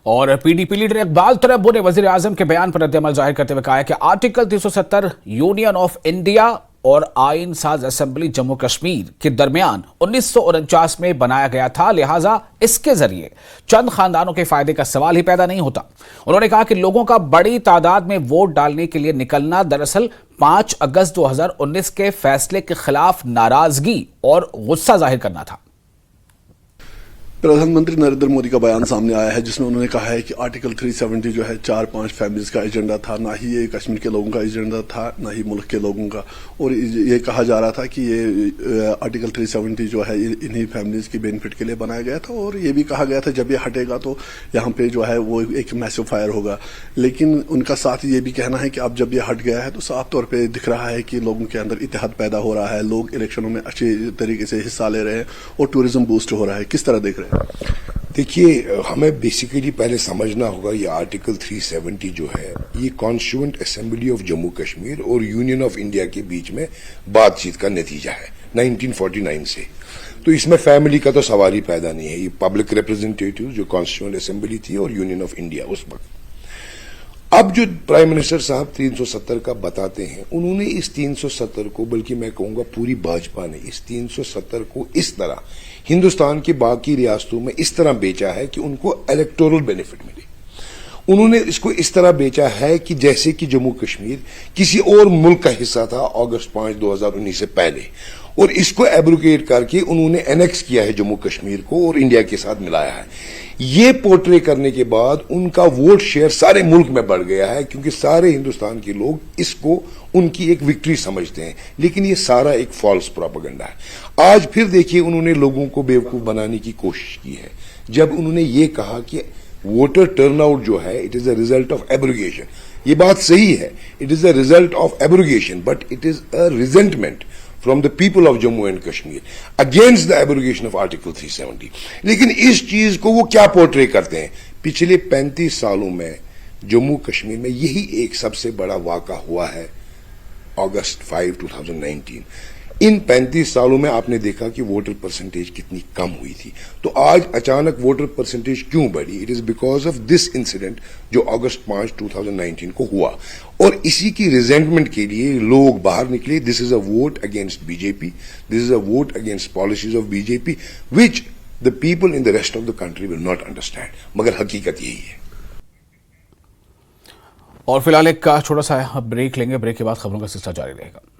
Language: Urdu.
اور PDP لیڈر اقبال تربو نے وزیر اعظم کے بیان پر رد عمل ظاہر کرتے ہوئے کہا ہے کہ آرٹیکل 370 یونین آف انڈیا اور آئین ساز اسمبلی جموں کشمیر کے درمیان 1949 میں بنایا گیا تھا، لہٰذا اس کے ذریعے چند خاندانوں کے فائدے کا سوال ہی پیدا نہیں ہوتا۔ انہوں نے کہا کہ لوگوں کا بڑی تعداد میں ووٹ ڈالنے کے لیے نکلنا دراصل 5 اگست 2019 کے فیصلے کے خلاف ناراضگی اور غصہ ظاہر کرنا تھا۔ پردھان منتری نریندر مودی کا بیان سامنے آیا ہے جس میں انہوں نے کہا ہے کہ آرٹیکل 370 جو ہے 4-5 فیملیز کا ایجنڈا تھا، نہ ہی یہ کشمیر کے لوگوں کا ایجنڈا تھا، نہ ہی ملک کے لوگوں کا، اور یہ کہا جا رہا تھا کہ یہ آرٹیکل 370 جو ہے انہی فیملیز کی بینیفٹ کے لیے بنایا گیا تھا، اور یہ بھی کہا گیا تھا جب یہ ہٹے گا تو یہاں پہ جو ہے وہ ایک میسو فائر ہوگا۔ لیکن ان کا ساتھ یہ بھی کہنا ہے کہ اب جب یہ ہٹ گیا ہے تو صاف طور پہ دکھ رہا ہے کہ لوگوں کے اندر اتحاد پیدا ہو رہا ہے، لوگ الیکشنوں میں اچھے طریقے سے حصہ لے رہے ہیں اور ٹورزم بوسٹ ہو رہا ہے۔ کس طرح دیکھ رہے ہیں؟ دیکھیے، ہمیں بیسیکلی پہلے سمجھنا ہوگا یہ آرٹیکل 370 جو ہے یہ constituent assembly of Jammu Kashmir اور یونین آف انڈیا کے بیچ میں بات چیت کا نتیجہ ہے 1949 سے، تو اس میں فیملی کا تو سوال ہی پیدا نہیں ہے۔ یہ پبلک ریپرزنٹیٹیو جو کانسٹیٹیوئنٹ اسمبلی تھی اور یونین آف انڈیا اس وقت، اب جو پرائم منسٹر صاحب 370 کا بتاتے ہیں، انہوں نے اس 370 کو، بلکہ میں کہوں گا پوری بھاجپا نے اس 370 کو اس طرح ہندوستان کی باقی ریاستوں میں اس طرح بیچا ہے کہ ان کو الیکٹورل بینیفٹ ملے۔ انہوں نے اس کو اس طرح بیچا ہے کہ جیسے کہ جموں کشمیر کسی اور ملک کا حصہ تھا اگست 5 2019 سے پہلے، اور اس کو ایبروگیٹ کر کے انہوں نے اینیکس کیا ہے جموں کشمیر کو اور انڈیا کے ساتھ ملایا ہے۔ یہ پورٹرے کرنے کے بعد ان کا ووٹ شیئر سارے ملک میں بڑھ گیا ہے، کیونکہ سارے ہندوستان کے لوگ اس کو ان کی ایک وکٹری سمجھتے ہیں، لیکن یہ سارا ایک فالس پروپیگنڈا ہے۔ آج پھر دیکھیے انہوں نے لوگوں کو بیوقوف بنانے کی کوشش کی ہے جب انہوں نے یہ کہا کہ ووٹر ٹرن آؤٹ جو ہے it is a result of abrogation. یہ بات صحیح ہے، it is a result of abrogation, but it is a resentment from the people of Jammu and Kashmir against the abrogation of Article 370۔ لیکن اس چیز کو وہ کیا پورٹرے کرتے ہیں؟ پچھلے 35 سالوں میں جموں کشمیر میں یہی ایک سب سے بڑا واقعہ ہوا ہے اگست 5 2019۔ ان 35 سالوں میں آپ نے دیکھا کہ ووٹر پرسنٹیج کتنی کم ہوئی تھی، تو آج اچانک ووٹر پرسنٹیج کیوں بڑھی؟ It is because of this incident جو اگست 5 2019 کو ہوا، اور اسی کی ریزنٹمنٹ کے لیے لوگ باہر نکلے۔ This is a vote against B J P, this is a vote against policies of B J P which the people in the rest of the country will not understand, مگر حقیقت یہی ہے۔ اور فی الحال ایک چھوٹا سا بریک لیں گے، بریک کے بعد خبروں کا سلسلہ جاری رہے گا۔